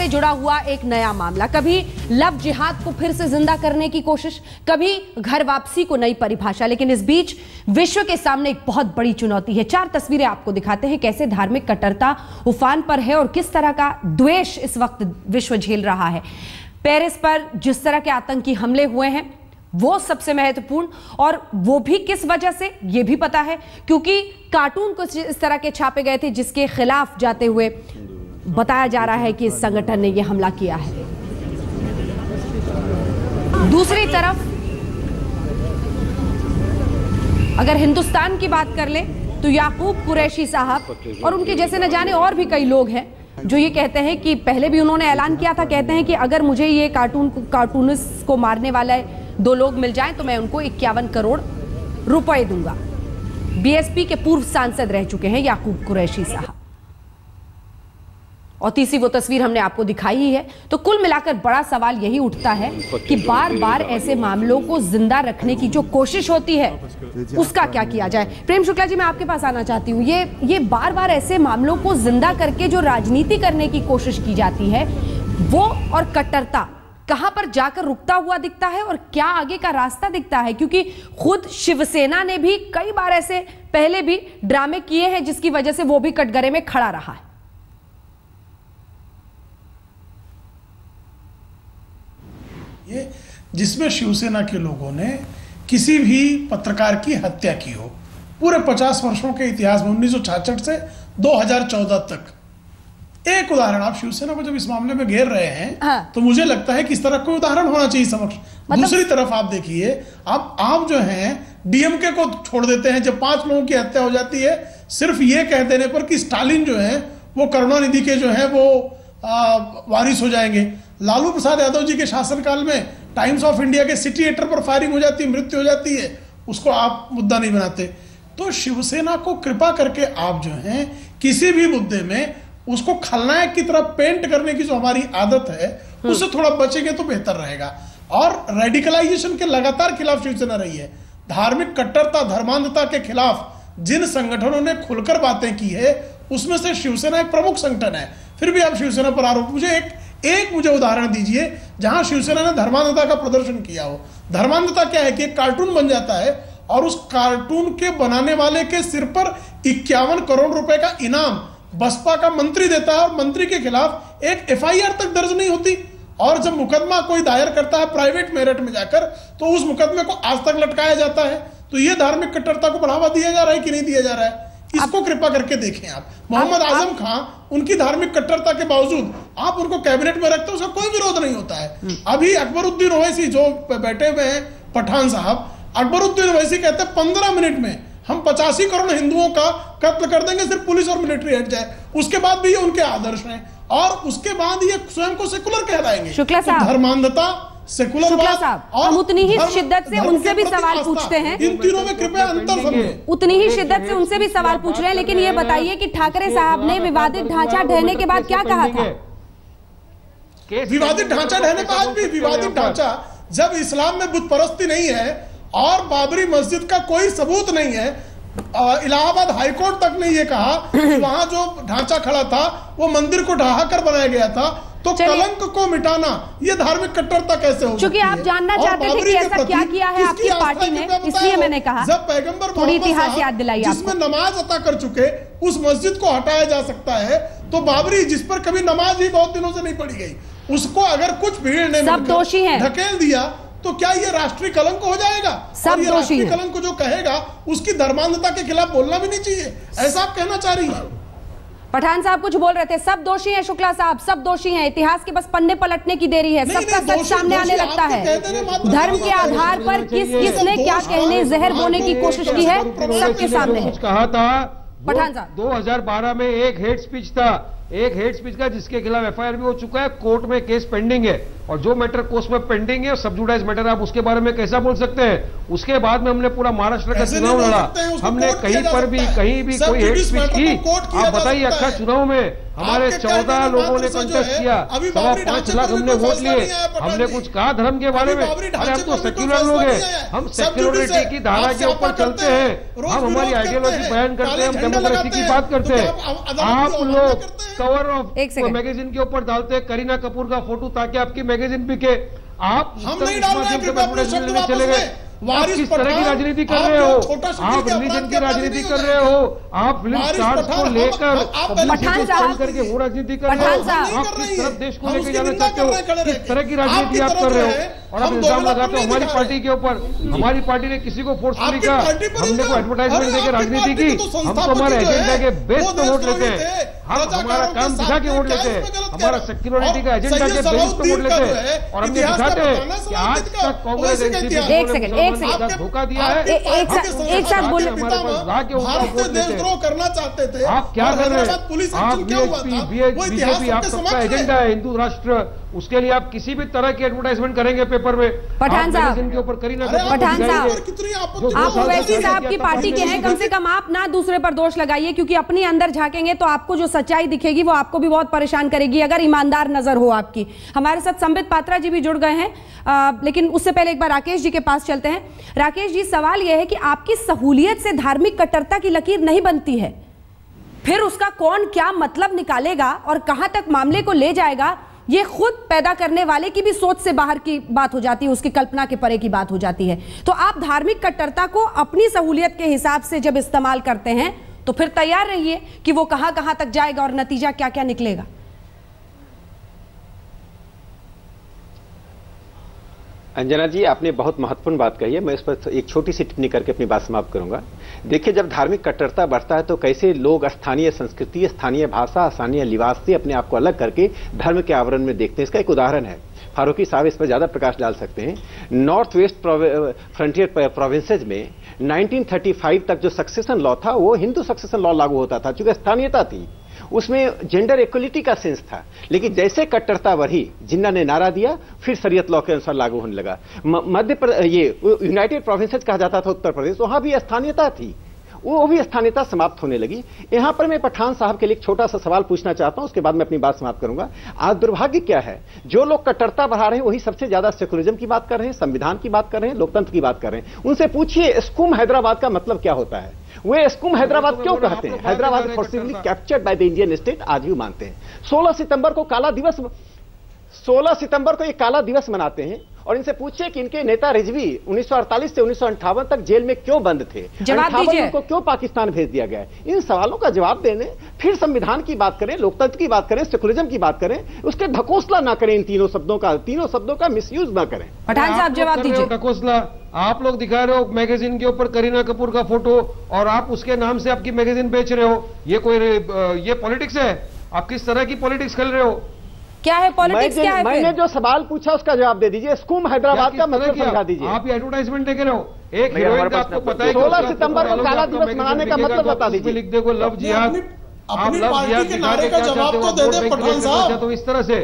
से जुड़ा हुआ एक नया मामला, कभी लव जिहाद को फिर से जिंदा करने की कोशिश, कभी घर वापसी को नई परिभाषा। लेकिन इस बीच विश्व के सामने एक बहुत बड़ी चुनौती है। 4 तस्वीरें आपको दिखाते हैं कैसे धार्मिक कट्टरता उफान पर है और किस तरह का द्वेष इस वक्त विश्व झेल रहा है। पेरिस पर जिस तरह के आतंकी हमले हुए हैं वो सबसे महत्वपूर्ण, और वो भी किस वजह से ये भी पता है, क्योंकि कार्टून कुछ इस तरह के छापे गए थे जिसके खिलाफ जाते हुए बताया जा रहा है कि इस संगठन ने यह हमला किया है। दूसरी तरफ अगर हिंदुस्तान की बात कर ले तो याकूब कुरैशी साहब और उनके जैसे न जाने और भी कई लोग हैं जो ये कहते हैं कि पहले भी उन्होंने ऐलान किया था, कहते हैं कि अगर मुझे ये कार्टूनिस्ट को मारने वाला 2 लोग मिल जाएं तो मैं उनको 51 करोड़ रुपए दूंगा। बीएसपी के पूर्व सांसद रह चुके हैं याकूब कुरैशी साहब, और तीसरी वो तस्वीर हमने आपको दिखाई ही है। तो कुल मिलाकर बड़ा सवाल यही उठता है कि बार बार ऐसे मामलों को जिंदा रखने की जो कोशिश होती है उसका क्या किया जाए। प्रेम शुक्ला जी, मैं आपके पास आना चाहती हूँ। ये बार बार ऐसे मामलों को जिंदा करके जो राजनीति करने की कोशिश की जाती है वो और कट्टरता कहां पर जाकर रुकता हुआ दिखता है और क्या आगे का रास्ता दिखता है, क्योंकि खुद शिवसेना ने भी कई बार ऐसे पहले भी ड्रामे किए हैं जिसकी वजह से वो भी कटघरे में खड़ा रहा है। ये जिसमें शिवसेना के लोगों ने किसी भी पत्रकार की हत्या की हो, पूरे 50 वर्षों के इतिहास में 1966 से 2014 तक एक उदाहरण, आप शिवसेना को जब इस मामले में घेर रहे हैं तो मुझे लगता है कि इस तरह कोई उदाहरण होना चाहिए समक्ष। दूसरी तरफ आप देखिए, आप जो हैं डीएमके को छोड़ देते हैं जब 5 लोगों की हत्या हो जाती है सिर्फ ये कह देने पर कि स्टालिन जो है वो करुणानिधि के जो है वो वारिस हो जाएंगे। लालू प्रसाद यादव जी के शासनकाल में टाइम्स ऑफ इंडिया के सिटी एडिटर पर फायरिंग हो जाती है, मृत्यु हो जाती है, उसको आप मुद्दा नहीं बनाते। तो शिवसेना को कृपा करके आप जो हैं किसी भी मुद्दे में उसको खलनायक की तरफ पेंट करने की जो हमारी आदत है उससे थोड़ा बचेंगे तो बेहतर रहेगा। और रेडिकलाइजेशन के लगातार खिलाफ शिवसेना रही है। धार्मिक कट्टरता, धर्मांधता के खिलाफ जिन संगठनों ने खुलकर बातें की है उसमें से शिवसेना एक प्रमुख संगठन है। फिर भी आप शिवसेना पर आरोप, मुझे उदाहरण दीजिए जहां शिवसेना ने धर्मांधता का प्रदर्शन किया हो। धर्मांधता क्या है कि एक कार्टून बन जाता है और उस कार्टून के बनाने वाले के सिर पर 51 करोड़ रुपए का इनाम बसपा का मंत्री देता है और मंत्री के खिलाफ एक एफआईआर तक दर्ज नहीं होती। और जब मुकदमा कोई दायर करता है प्राइवेट मेरिट में जाकर तो उस मुकदमे को आज तक लटकाया जाता है। तो ये धार्मिक कट्टरता को बढ़ावा दिया जा रहा है कि नहीं दिया जा रहा है, इसको कृपा करके देखें आप। मोहम्मद आजम खां, उनकी धार्मिक कट्टरता के बावजूद आप उनको कैबिनेट में रखते हैं, उसका कोई विरोध नहीं होता है। अभी अकबरुद्दीन ओवैसी जो बैठे हुए हैं पठान साहब, अकबरुद्दीन ओवैसी कहते हैं 15 मिनट में हम 85 करोड़ हिंदुओं का कत्ल कर देंगे, सिर्फ पुलिस और मिलिट्री हट जाए। उसके बाद भी ये उनके आदर्श हैं और उसके बाद ये स्वयं को सेकुलर कहलाएंगे। शुक्ला साहब, तो धर्मांधता, सेकुलर साहब, हम उतनी ही शिद्दत से उनसे भी सवाल पूछते हैं। इन तीनों में कृपया अंतर समझें। उतनी ही शिद्दत से उनसे भी सवाल पूछ रहे हैं, लेकिन ये बताइए कि ठाकरे साहब ने विवादित ढांचा ढहने के बाद क्या कहा था? विवादित ढांचा ढहने के बाद भी विवादित ढांचा, जब इस्लाम में बुत परस्ती नहीं है और बाबरी मस्जिद का कोई सबूत नहीं है, इलाहाबाद हाईकोर्ट तक ने यह कहा कि वहां जो ढांचा खड़ा था वो मंदिर को ढहा कर बनाया गया था, तो कलंक को मिटाना ये धार्मिक कट्टरता कैसे हो? क्योंकि आप जानना चाहते थे कि ऐसा क्या किया है आपकी पार्टी ने, इसलिए मैंने कहा जब पैगंबर थोड़ी इतिहास याद दिलाई जिसमें नमाज अता कर चुके उस मस्जिद को हटाया जा सकता है, तो बाबरी जिस पर कभी नमाज ही बहुत दिनों से नहीं पढ़ी गई उसको अगर कुछ भीड़ ने सब दोषी हैं ढकेल दिया तो क्या ये राष्ट्रीय कलंक हो जाएगा? सब ये राष्ट्रीय कलंक को जो कहेगा उसकी धर्मांधता के खिलाफ बोलना भी नहीं चाहिए, ऐसा आप कहना चाह रही है? पठान साहब कुछ बोल रहे थे, सब दोषी हैं शुक्ला साहब, सब दोषी हैं, इतिहास के बस पन्ने पलटने की देरी है, सबका सच सामने आने लगता है। धर्म के आधार पर किसने क्या कहने, जहर बोने की कोशिश की है सबके सामने है। कहा था पठान साहब 2012 में एक हेट स्पीच था, एक हेट स्पीच का जिसके खिलाफ एफआईआर भी हो चुका है, कोर्ट में केस पेंडिंग है, और जो मैटर कोर्ट में पेंडिंग है सब जुडाइज मैटर, आप उसके बारे में कैसा बोल सकते हैं? उसके बाद में हमने पूरा महाराष्ट्र का चुनाव लड़ा, हमने कहीं पर भी कोई हेट स्पीच की? आप बताइए, अक्खा चुनाव में हमारे 14 लोगों ने कंटेस्ट किया, 5.25 लाख हमने वोट लिए, हमने कुछ कहा धर्म के बारे में? अरे हम तो सेक्युलर लोग हैं, हम सेक्युलरिटी की धारा के ऊपर चलते हैं, हम हमारी आइडियोलॉजी बयान करते हैं, हम डेमोक्रेसी की बात करते हैं। आप लोग कवर ऑफ एक सेकंड। मैगजीन के ऊपर डालते हैं करीना कपूर का फोटो ताकि आपकी मैगजीन बिके। आप हम नहीं डाल रहे हैं, कृपया अपने शब्द वापस चले गए। लें। आप वारिस किस तरह की पठान, राजनीति कर आप रहे जो हो? छोटा शकील आप के अपराध रिलीजन के की अपराधी राजनीति नहीं कर हो रहे हो। आप फिल्म वारिस स्टार्स पठान, को लेकर आप पठान साहब, करके वो राजनीति कर रहे पठान हो। साहब, आप किस तरफ देश को हम लेकर उसकी जाना निंदा चाहते हो? कर रहे हैं, खड़े किस रहे। तरह की राजनीति आपकी आप तरफ कर जो रहे हो? है, और आप हम इल्जाम दोगलापन लगाते हो नहीं हमारी दिखा पार्टी के ऊपर। हमारी पार्टी ने किसी को फोर्सफुली आपकी कहा, पार्टी पर हमने को एडवर्टाइजमेंट देकर राजनीति की। हम तो हमारे एजेंडा के बेस पे वोट लेते हैं। हम हमारा काम दिखा के वोट लेते हैं। हमारा सिक्योरिटी का एजेंडा के बेस पे वोट लेते हैं और हम ये दिखाते हैं कि आज तक कांग्रेस एक सेकंड धोखा दिया है। एक साथ बोले। हमारे पास लाके उनका भारत वोट से लेते देशद्रोह हैं। करना चाहते थे। आप क्या और कर रहे हैदराबाद हैं? पुलिस आप एक्शन क्या हुआ था? वो इतिहास बीजेपी आप सबके सबका समक्ष है। एजेंडा है हिंदू राष्ट्र, उसके लिए आप किसी भी तरह की एडवर्टाइजमेंट करेंगे पेपर में। पठान साहब, मैगजीन के ऊपर करीना अरे कपूर पठान दिखाएंगे। साहब, कितनी जो आपत्ति दो आप साल ओवैसी से साहब की किया था, पार्टी के हैं, कम से कम आप ना दूसरे पर दोष लगाइए, क्योंकि अपनी अंदर झांकेंगे तो आपको जो सच्चाई दिखेगी वो आपको भी बहुत परेशान करेगी अगर ईमानदार नजर हो आपकी। हमारे साथ संबित पात्रा जी भी जुड़ गए हैं, लेकिन उससे पहले एक बार राकेश जी के पास चलते हैं। राकेश जी, सवाल यह है कि आपकी सहूलियत से धार्मिक कट्टरता की लकीर नहीं बनती है, फिर उसका कौन क्या मतलब निकालेगा और कहां तक मामले को ले जाएगा, ये खुद पैदा करने वाले की भी सोच से बाहर की बात हो जाती है, उसकी कल्पना के परे की बात हो जाती है। तो आप धार्मिक कट्टरता को अपनी सहूलियत के हिसाब से जब इस्तेमाल करते हैं तो फिर तैयार रहिए कि वो कहां कहां तक जाएगा और नतीजा क्या क्या निकलेगा। अंजना जी, आपने बहुत महत्वपूर्ण बात कही है। मैं इस पर एक छोटी सी टिप्पणी करके अपनी बात समाप्त करूंगा। देखिए, जब धार्मिक कट्टरता बढ़ता है तो कैसे लोग स्थानीय संस्कृति, स्थानीय भाषा, स्थानीय लिबास से अपने आप को अलग करके धर्म के आवरण में देखते हैं। इसका एक उदाहरण है, फारूकी साहब इस पर ज्यादा प्रकाश डाल सकते हैं। नॉर्थ वेस्ट फ्रंटियर प्रोविंसेज में 1935 तक जो सक्सेशन लॉ था वो हिंदू सक्सेशन लॉ लागू होता था, चूंकि स्थानीयता थी, उसमें जेंडर इक्वलिटी का सेंस था। लेकिन जैसे कट्टरता बढ़ी, जिन्ना ने नारा दिया, फिर शरीयत लॉ के अनुसार लागू होने लगा। मध्य प्रदेश, ये यूनाइटेड प्रोविंसेस कहा जाता था उत्तर प्रदेश, वहां भी स्थानीयता थी, वो भी स्थानीयता समाप्त होने लगी। यहां पर मैं पठान साहब के लिए एक छोटा सा सवाल पूछना चाहता हूं, उसके बाद मैं अपनी बात समाप्त करूंगा। आज दुर्भाग्य क्या है, जो लोग कट्टरता बढ़ा रहे हैं वही सबसे ज्यादा सेकुलरिज्म की बात कर रहे हैं, संविधान की बात कर रहे हैं, लोकतंत्र की बात कर रहे हैं। उनसे पूछिए स्कूम हैदराबाद का मतलब क्या होता है, वे स्कूम हैदराबाद क्यों कहते हैं? Hyderabad forcibly captured by the Indian state आज भी मानते हैं। 16 सितंबर को काला दिवस, 16 सितंबर को ये काला दिवस मनाते हैं। और इनसे पूछिए कि इनके नेता रिजवी 1948 से 1958 तक जेल में क्यों बंद थे, जवाब दीजिए। उनको क्यों पाकिस्तान भेज दिया गया है? इन सवालों का जवाब देने, फिर संविधान की बात करें, लोकतंत्र की बात करें, सेकुलरिज्म की बात करें, उसके ढकोसला ना करें, इन तीनों शब्दों का मिसयूज ना करें। पठान साहब, जवाब दीजिए। ढकोसला आप लोग दिखा रहे हो मैगजीन के ऊपर करीना कपूर का फोटो और आप उसके नाम से आपकी मैगजीन बेच रहे हो। ये पॉलिटिक्स है? आप किस तरह की पॉलिटिक्स खेल रहे हो? क्या है पॉलिटिक्स, क्या है? मैंने जो सवाल पूछा उसका जवाब दे दीजिए। स्कूम हैदराबाद का मतलब समझा दीजिए। आप एडवर्टाइजमेंट देख रहे हो, एक हीरोइन का आपको पता है 16 सितंबर को काला दिवस मनाने का मतलब बता दीजिए। लिख देखो लव जिहाद, आप अपनी लव पार्टी जिहाद के नारे का जवाब तो दे दे पठान साहब। तो इस तरह से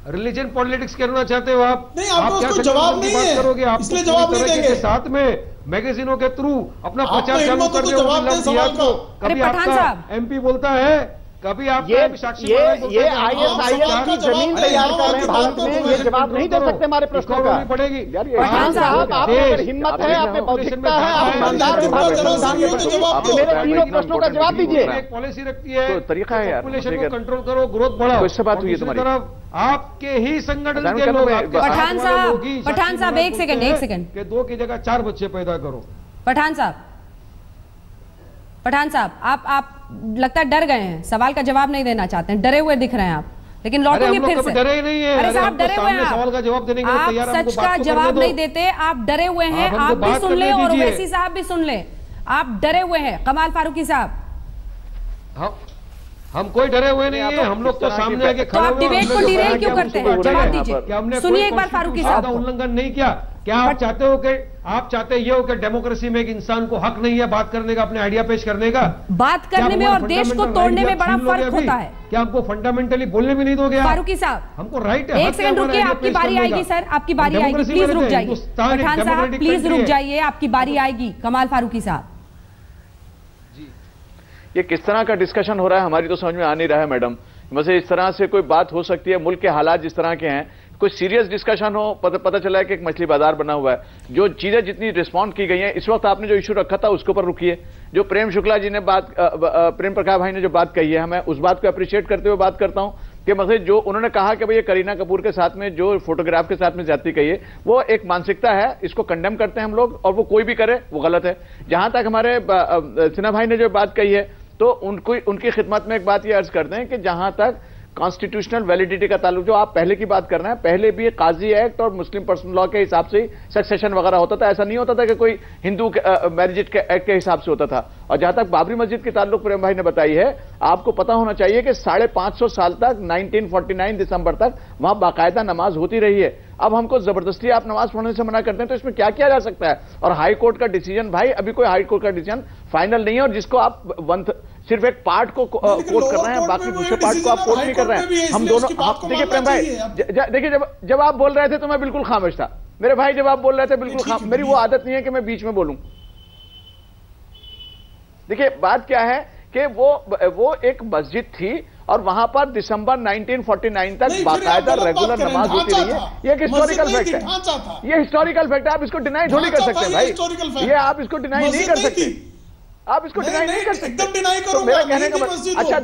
रिलीजन पॉलिटिक्स करना चाहते हो आप? नहीं, आपको क्या उसको जवाब नहीं है, करोगे? आप इसलिए जवाब नहीं देंगे। साथ में मैगजीनों के थ्रू अपना प्रचार चालू कर रहे हो लव जिहाद को। कभी आपका एमपी बोलता है, कभी आप ये ISIS की जमीन तैयार कर रहे हैं भारत में, ये जवाब नहीं दे सकते हमारे प्रश्नों का। पड़ेगी। पठान साहब, आप अगर हिम्मत है, आप में बौद्धिकता है, आप ईमानदार हैं, मेरे तीनों प्रश्नों का जवाब दीजिए। एक पॉलिसी रखती है, तो तरीका है यार, पॉपुलेशन को कंट्रोल करो, ग्रोथ बढ़ाओ। तो इससे बात हुई है तुम्हारी। आपके ही संगठन के लोग, पठान साहब एक सेकंड के 2 की जगह 4 बच्चे पैदा करो। पठान साहब, आप लगता है डर गए हैं, सवाल का जवाब नहीं देना चाहते हैं, डरे हुए दिख रहे हैं आप। लेकिन लौटूंगी फिर से। डरे नहीं है। अरे साहब, डरे हुए हैं सवाल का जवाब देने के लिए तैयार हैं। आप सच का जवाब नहीं देते, आप डरे हुए हैं। आप भी सुन ले और ओवैसी साहब भी सुन ले, आप डरे हुए हैं। कमाल फारूकी साहब, हम कोई डरे हुए नहीं है, हम लोग तो सामने आके खड़े हुए। आप डिबेट को डिरेल क्यों करते हैं? जवाब दीजिए, सुनिए एक बार फारूकी साहब। उल्लंघन नहीं किया क्या? आप चाहते ये हो कि डेमोक्रेसी में एक इंसान को हक नहीं है बात करने का, अपने आइडिया पेश करने का, बात करने में और देश को तोड़ने में बड़ा फर्क होता है। क्या हमको फंडामेंटली बोलने भी नहीं दोगे? फारूकी साहब, हमको राइट है। एक सेकंड रुकिए, आपकी बारी आएगी सर, आपकी बारी आएगी, प्लीज रुक जाइए। पठान साहब प्लीज रुक जाइए, आपकी बारी आएगी। कमाल फारूकी साहब, ये किस तरह का डिस्कशन हो रहा है हमारी तो समझ में आ नहीं रहा है मैडम। वैसे इस तरह से कोई बात हो सकती है? मुल्क के हालात जिस तरह के हैं, कोई सीरियस डिस्कशन हो, पता चला है कि एक मछली बाजार बना हुआ है। जो चीजें जितनी रिस्पॉन्ड की गई हैं, इस वक्त आपने जो इशू रखा था उसके ऊपर रुकिए। जो प्रेम शुक्ला जी ने प्रेम प्रकाश भाई ने जो बात कही है, मैं उस बात को अप्रिशिएट करते हुए बात करता हूं कि मतलब जो उन्होंने कहा कि भाई ये करीना कपूर के साथ में जो फोटोग्राफ के साथ में ज्यादती कही है, वो एक मानसिकता है, इसको कंडेम करते हैं हम लोग, और वो कोई भी करे वो गलत है। जहां तक हमारे सिन्हा भाई ने जो बात कही है, तो उनकी खिदमत में एक बात ये अर्ज करते हैं कि जहां तक कॉन्स्टिट्यूशनल वैलिडिटी का ताल्लुक, जो आप पहले की बात कर रहे हैं, पहले भी काजी एक्ट और मुस्लिम पर्सनल लॉ के हिसाब से ही सक्सेशन वगैरह होता था। ऐसा नहीं होता था कि कोई हिंदू मैरिज एक्ट के हिसाब से होता था। और जहां तक बाबरी मस्जिद के ताल्लुक प्रेम भाई ने बताई है, आपको पता होना चाहिए कि 550 साल तक 1949 दिसंबर तक वहां बाकायदा नमाज होती रही है। अब हमको जबरदस्ती आप नमाज पढ़ने से मना करते हैं, तो इसमें क्या किया जा सकता है? और हाई कोर्ट का डिसीजन, भाई अभी कोई हाई कोर्ट का डिसीजन फाइनल नहीं है, और जिसको आप सिर्फ एक पार्ट को कोट कर रहे हैं, बाकी दूसरे पार्ट को आप कोट नहीं कर रहे हैं। हम दोनों, देखिए प्रेम भाई, देखिए जब आप बोल रहे थे तो मैं बिल्कुल खामोश था मेरे भाई, जब आप बोल रहे थे बिल्कुल खामोश। मेरी वो आदत नहीं है कि मैं बीच में बोलूं। देखिए बात क्या है कि वो एक मस्जिद थी और वहां पर दिसंबर 1949 तक बाकायदा रेगुलर नमाज होती रही है। ये एक हिस्टोरिकल फैक्ट है, ये हिस्टोरिकल फैक्ट है, आप इसको डिनाई थोड़ी कर सकते हैं भाई, ये आप इसको डिनाई नहीं कर सकते, आप इसको डिनाई नहीं कर सकते। एकदम डिनाई करो। तो मेरा कहने का मतलब, अच्छा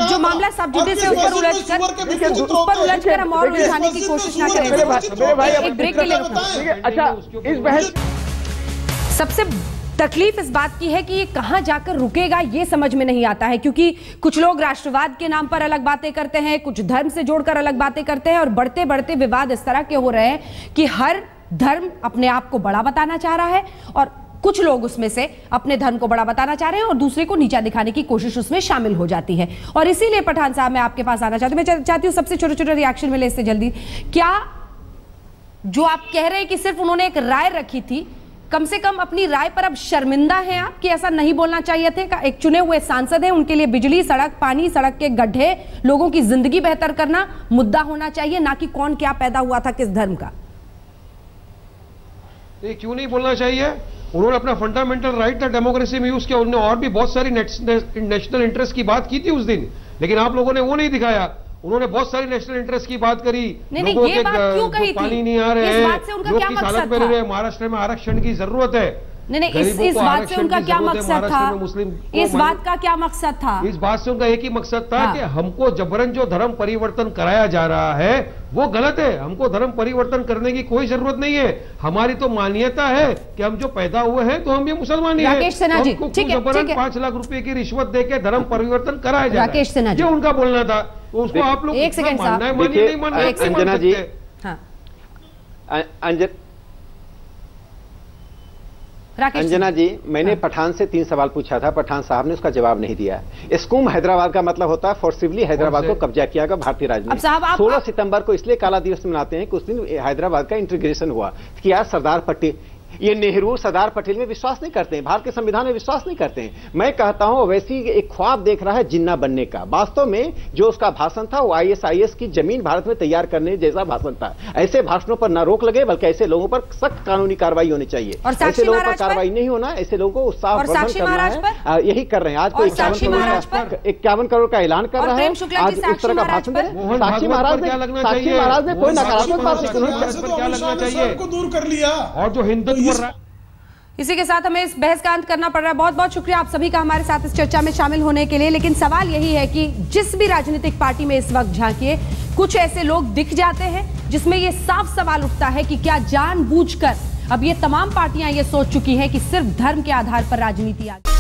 जो मामला सब जुडिस से ऊपर उलझकर हम और उलझाने की कोशिश ना करें। मेरे भाई एक ब्रेक के लिए रुकना। अच्छा, इस बहस सबसे तकलीफ इस बात की है कि ये कहां जाकर रुकेगा ये समझ में नहीं आता है, क्योंकि कुछ लोग राष्ट्रवाद के नाम पर अलग बातें करते हैं, कुछ धर्म से जोड़कर अलग बातें करते हैं, और बढ़ते बढ़ते विवाद इस तरह के हो रहे हैं कि हर धर्म अपने आप को बड़ा बताना चाह रहा है, और कुछ लोग उसमें से अपने धर्म को बड़ा बताना चाह रहे हैं और दूसरे को नीचा दिखाने की कोशिश उसमें शामिल हो जाती है। और इसीलिए पठान साहब, मैं आपके पास आना चाहती हूँ, मैं चाहती हूँ सबसे छोटे छोटे रिएक्शन मिले इससे जल्दी। क्या जो आप कह रहे हैं कि सिर्फ उन्होंने एक राय रखी थी, कम से कम अपनी राय पर अब शर्मिंदा हैं आप कि ऐसा नहीं बोलना चाहिए थे? एक चुने हुए सांसद हैं, उनके लिए बिजली, सड़क, पानी, सड़क के गड्ढे, लोगों की जिंदगी बेहतर करना मुद्दा होना चाहिए, ना कि कौन क्या पैदा हुआ था किस धर्म का। ये क्यों नहीं बोलना चाहिए? उन्होंने अपना फंडामेंटल राइट था डेमोक्रेसी में यूज किया। उन्होंने और भी बहुत सारी नेशनल इंटरेस्ट की बात की थी उस दिन, लेकिन आप लोगों ने वो नहीं दिखाया। उन्होंने बहुत सारी नेशनल इंटरेस्ट की बात करी, लोगों के पानी नहीं आ रहे हैं, लोग किस हालत में रह रहे हैं, महाराष्ट्र में आरक्षण की जरूरत है। नहीं, इस बात से उनका क्या मकसद था? इस बात का क्या मकसद था? इस बात से उनका एक ही मकसद था कि हमको जबरन जो धर्म परिवर्तन कराया जा रहा है वो गलत है, हमको धर्म परिवर्तन करने की कोई जरूरत नहीं है। हमारी तो मान्यता है कि हम जो पैदा हुए हैं तो हम ये मुसलमान ही हैं, हमको जबरन 5 लाख रुपए की रिश्वत देके धर्म परिवर्तन कराया जा रहा है, ये उनका बोलना था। तो उसको आप लोग एक सेकंड मानना है, मानिए, नहीं मानना है, अंजना जी, अंजना जी, मैंने पठान से 3 सवाल पूछा था, पठान साहब ने उसका जवाब नहीं दिया। स्कूम हैदराबाद का मतलब होता है फोर्सिवली हैदराबाद को कब्जा किया गया भारतीय राज ने। 16 सितंबर को इसलिए काला दिवस मनाते हैं कि उस दिन हैदराबाद का इंटीग्रेशन हुआ। क्या सरदार पटेल, ये नेहरू सरदार पटेल में विश्वास नहीं करते हैं, भारत के संविधान में विश्वास नहीं करते हैं। मैं कहता हूं वैसी एक ख्वाब देख रहा है जिन्ना बनने का। वास्तव में जो उसका भाषण था वो ISIS की जमीन भारत में तैयार करने जैसा भाषण था। ऐसे भाषणों पर न रोक लगे, बल्कि ऐसे लोगों पर सख्त कानूनी कार्रवाई होनी चाहिए। ऐसे लोगों पर कार्रवाई नहीं होना, ऐसे लोगों को उत्साह वर्धन करना है, यही कर रहे हैं। आज को 51 करोड़ का ऐलान कर रहा है, आज इस तरह का भाषण दे रहे हैं। साक्षी महाराज ने कोई नकारात्मक बात को दूर कर लिया। और जो हिंदुत्व, इसी के साथ हमें इस बहस का अंत करना पड़ रहा है। बहुत बहुत शुक्रिया आप सभी का हमारे साथ इस चर्चा में शामिल होने के लिए। लेकिन सवाल यही है कि जिस भी राजनीतिक पार्टी में इस वक्त झांकिए, कुछ ऐसे लोग दिख जाते हैं जिसमें यह साफ सवाल उठता है कि क्या जानबूझकर अब ये तमाम पार्टियां ये सोच चुकी हैं कि सिर्फ धर्म के आधार पर राजनीति आगे